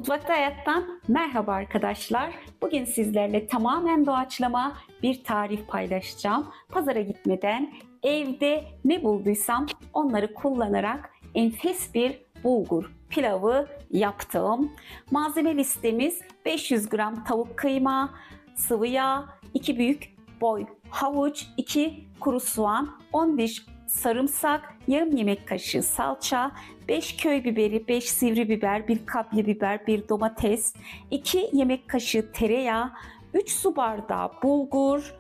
Mutfakta Hayat'tan merhaba arkadaşlar. Bugün sizlerle tamamen doğaçlama bir tarif paylaşacağım. Pazara gitmeden evde ne bulduysam onları kullanarak enfes bir bulgur pilavı yaptım. Malzeme listemiz 500 gram tavuk kıyma, sıvı yağ, 2 büyük boy havuç, 2 kuru soğan, 10 diş sarımsak, yarım yemek kaşığı salça, 5 köy biberi, 5 sivri biber, 1 kapya biber, 1 domates, 2 yemek kaşığı tereyağı, 3 su bardağı bulgur,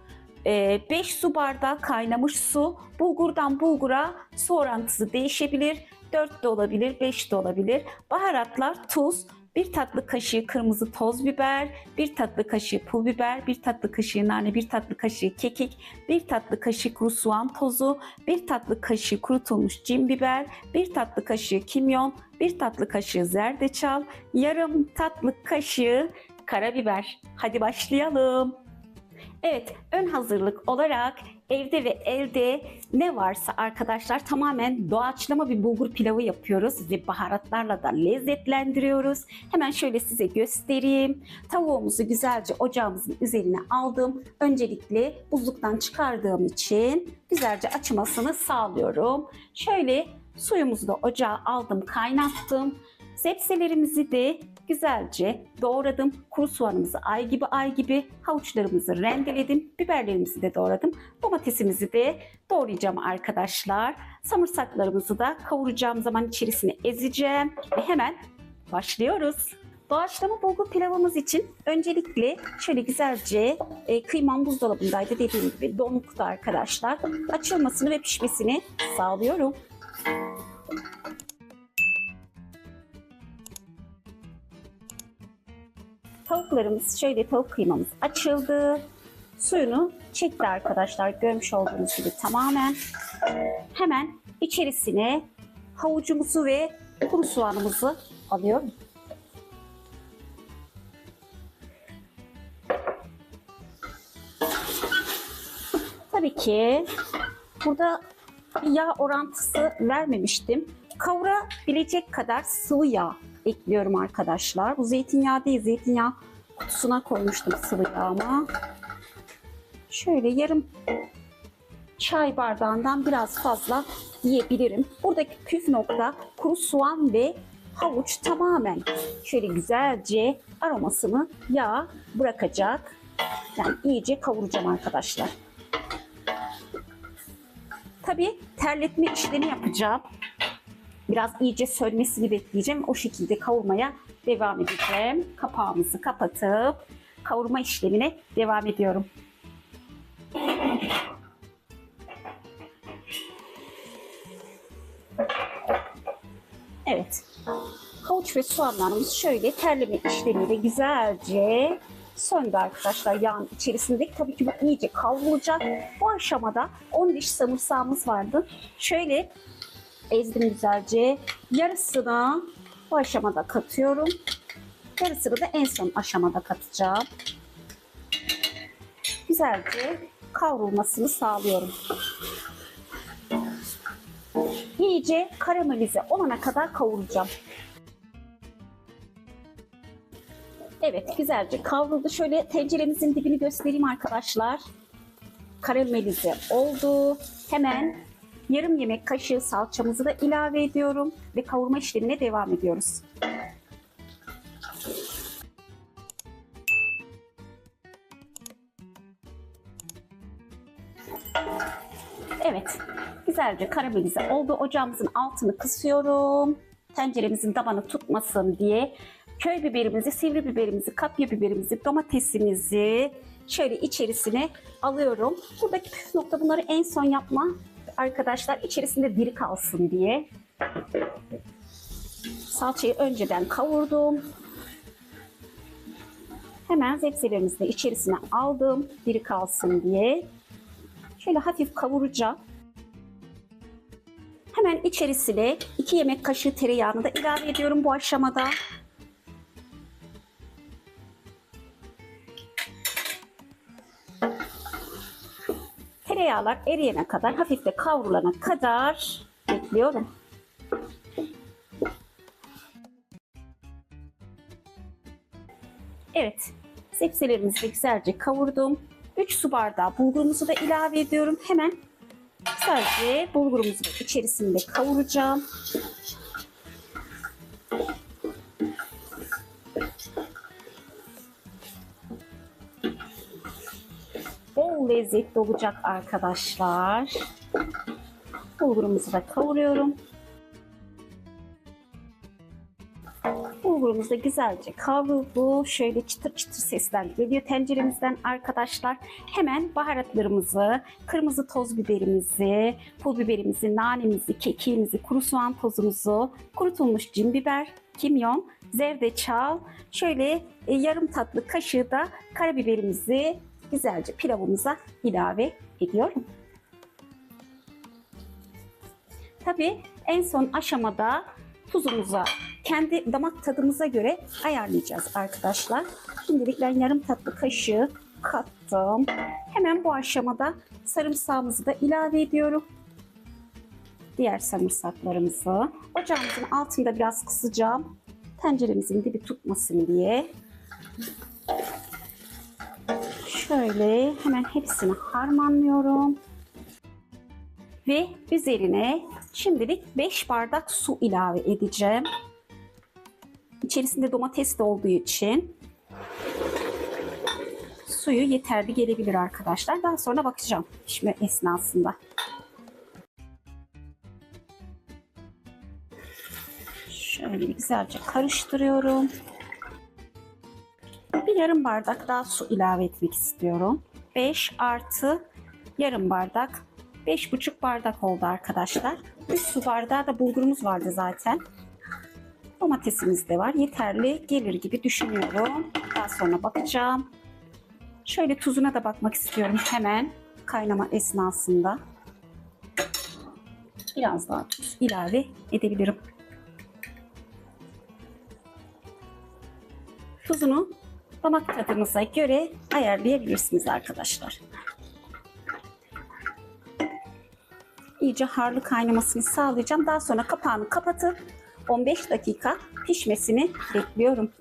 5 su bardağı kaynamış su. Bulgurdan bulgura su orantısı değişebilir. 4 de olabilir, 5 de olabilir. Baharatlar tuz, 1 tatlı kaşığı kırmızı toz biber, 1 tatlı kaşığı pul biber, 1 tatlı kaşığı nane, 1 tatlı kaşığı kekik, 1 tatlı kaşığı kuru soğan tozu, 1 tatlı kaşığı kurutulmuş cin biber, 1 tatlı kaşığı kimyon, 1 tatlı kaşığı zerdeçal, yarım tatlı kaşığı karabiber. Hadi başlayalım. Evet, ön hazırlık olarak evde ve elde ne varsa arkadaşlar tamamen doğaçlama bir bulgur pilavı yapıyoruz ve baharatlarla da lezzetlendiriyoruz. Hemen şöyle size göstereyim. Tavuğumuzu güzelce ocağımızın üzerine aldım. Öncelikle buzluktan çıkardığım için güzelce açmasını sağlıyorum. Şöyle suyumuzu da ocağa aldım, kaynattım. Sebzelerimizi de güzelce doğradım. Kuru soğanımızı ay gibi, havuçlarımızı rendeledim. Biberlerimizi de doğradım. Domatesimizi de doğrayacağım arkadaşlar. Samırsaklarımızı da kavuracağım zaman içerisine ezeceğim. Ve hemen başlıyoruz. Doğaçlama bulgur pilavımız için öncelikle şöyle güzelce kıymam buzdolabındaydı, dediğim gibi donuktu arkadaşlar. Açılmasını ve pişmesini sağlıyorum. Tavuklarımız, şöyle tavuk kıymamız açıldı. Suyunu çekti arkadaşlar. Görmüş olduğunuz gibi tamamen. Hemen içerisine havucumuzu ve kuru soğanımızı alıyorum. Tabii ki burada yağ orantısı vermemiştim. Kavurabilecek kadar sıvı yağ ekliyorum arkadaşlar. Bu zeytinyağı değil, zeytinyağı kutusuna koymuştum sıvı yağıma. Şöyle yarım çay bardağından biraz fazla diyebilirim. Buradaki püf nokta kuru soğan ve havuç tamamen şöyle güzelce aromasını yağ bırakacak. Yani iyice kavuracağım arkadaşlar. Tabii terletme işlemi yapacağım. Biraz iyice sönmesini bekleyeceğim. O şekilde kavurmaya devam edeceğim. Kapağımızı kapatıp kavurma işlemine devam ediyorum. Evet. Havuç ve soğanlarımız şöyle terleme işlemiyle güzelce söndü arkadaşlar yağın içerisinde. Tabii ki bu iyice kavrulacak. Bu aşamada 10 diş sarımsağımız vardı. Şöyle ezdim güzelce. Yarısını bu aşamada katıyorum. Yarısını da en son aşamada katacağım. Güzelce kavrulmasını sağlıyorum. İyice karamelize olana kadar kavuracağım. Evet, güzelce kavruldu. Şöyle tenceremizin dibini göstereyim arkadaşlar. Karamelize oldu. Hemen yarım yemek kaşığı salçamızı da ilave ediyorum ve kavurma işlemine devam ediyoruz. Evet, güzelce karamelize oldu. Ocağımızın altını kısıyorum. Tenceremizin tabanı tutmasın diye köy biberimizi, sivri biberimizi, kapya biberimizi, domatesimizi şöyle içerisine alıyorum. Buradaki püf nokta bunları en son yapma arkadaşlar, içerisinde diri kalsın diye. Salçayı önceden kavurdum. Hemen sebzelerimizi de içerisine aldım diri kalsın diye. Şöyle hafif kavuracağım. Hemen içerisine 2 yemek kaşığı tereyağını da ilave ediyorum bu aşamada. Tereyağlar eriyene kadar, hafif de kavrulana kadar bekliyorum. Evet, sebzelerimizi de güzelce kavurdum. 3 su bardağı bulgurumuzu da ilave ediyorum. Hemen güzelce bulgurumuzu da içerisinde kavuracağım. Bol lezzetli olacak arkadaşlar. Bulgurumuzu da kavuruyorum. Bulgurumuz da güzelce kavruldu. Şöyle çıtır çıtır sesler geliyor tenceremizden arkadaşlar. Hemen baharatlarımızı, kırmızı toz biberimizi, pul biberimizi, nanemizi, kekiğimizi, kuru soğan tozumuzu, kurutulmuş cin biber, kimyon, zerdeçal, şöyle yarım tatlı kaşığı da karabiberimizi güzelce pilavımıza ilave ediyorum. Tabii en son aşamada tuzumuza kendi damak tadımıza göre ayarlayacağız arkadaşlar. Şimdilik ben yarım tatlı kaşığı kattım. Hemen bu aşamada sarımsağımızı da ilave ediyorum. Diğer sarımsaklarımızı. Ocağımızın altında biraz kısacağım. Tenceremizin dibi tutmasın diye. Şöyle hemen hepsini harmanlıyorum. Ve üzerine şimdilik 5 bardak su ilave edeceğim. İçerisinde domates de olduğu için suyu yeterli gelebilir arkadaşlar. Daha sonra bakacağım pişme esnasında. Şöyle güzelce karıştırıyorum. Bir yarım bardak daha su ilave etmek istiyorum. 5 artı yarım bardak. 5,5 bardak oldu arkadaşlar. 3 su bardağı da bulgurumuz vardı zaten. Domatesimiz de var. Yeterli gelir gibi düşünüyorum. Daha sonra bakacağım. Şöyle tuzuna da bakmak istiyorum hemen kaynama esnasında. Biraz daha tuz ilave edebilirim. Tuzunu damak tadınıza göre ayarlayabilirsiniz arkadaşlar. İyice harlı kaynamasını sağlayacağım. Daha sonra kapağını kapatıp 15 dakika pişmesini bekliyorum.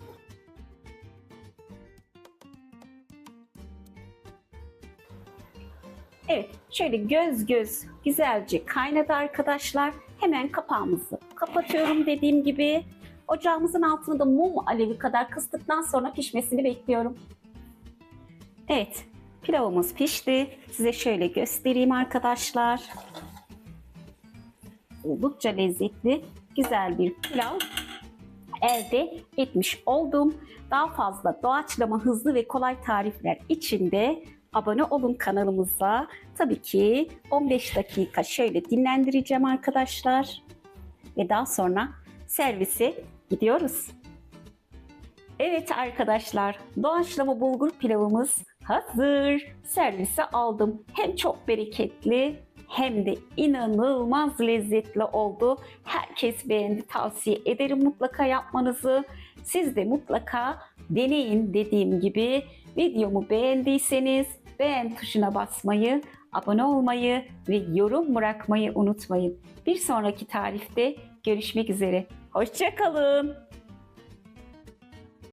Evet, şöyle göz göz güzelce kaynadı arkadaşlar. Hemen kapağımızı kapatıyorum dediğim gibi. Ocağımızın altını da mum alevi kadar kıstıktan sonra pişmesini bekliyorum. Evet, pilavımız pişti. Size şöyle göstereyim arkadaşlar. Oldukça lezzetli, güzel bir pilav elde etmiş oldum. Daha fazla doğaçlama, hızlı ve kolay tarifler için de abone olun kanalımıza. Tabii ki 15 dakika şöyle dinlendireceğim arkadaşlar. Ve daha sonra servise gidiyoruz. Evet arkadaşlar, doğaçlama bulgur pilavımız hazır. Servise aldım. Hem çok bereketli hem de inanılmaz lezzetli oldu. Herkes beğendi. Tavsiye ederim mutlaka yapmanızı. Siz de mutlaka deneyin dediğim gibi. Videomu beğendiyseniz beğen tuşuna basmayı, abone olmayı ve yorum bırakmayı unutmayın. Bir sonraki tarifte görüşmek üzere. Hoşça kalın.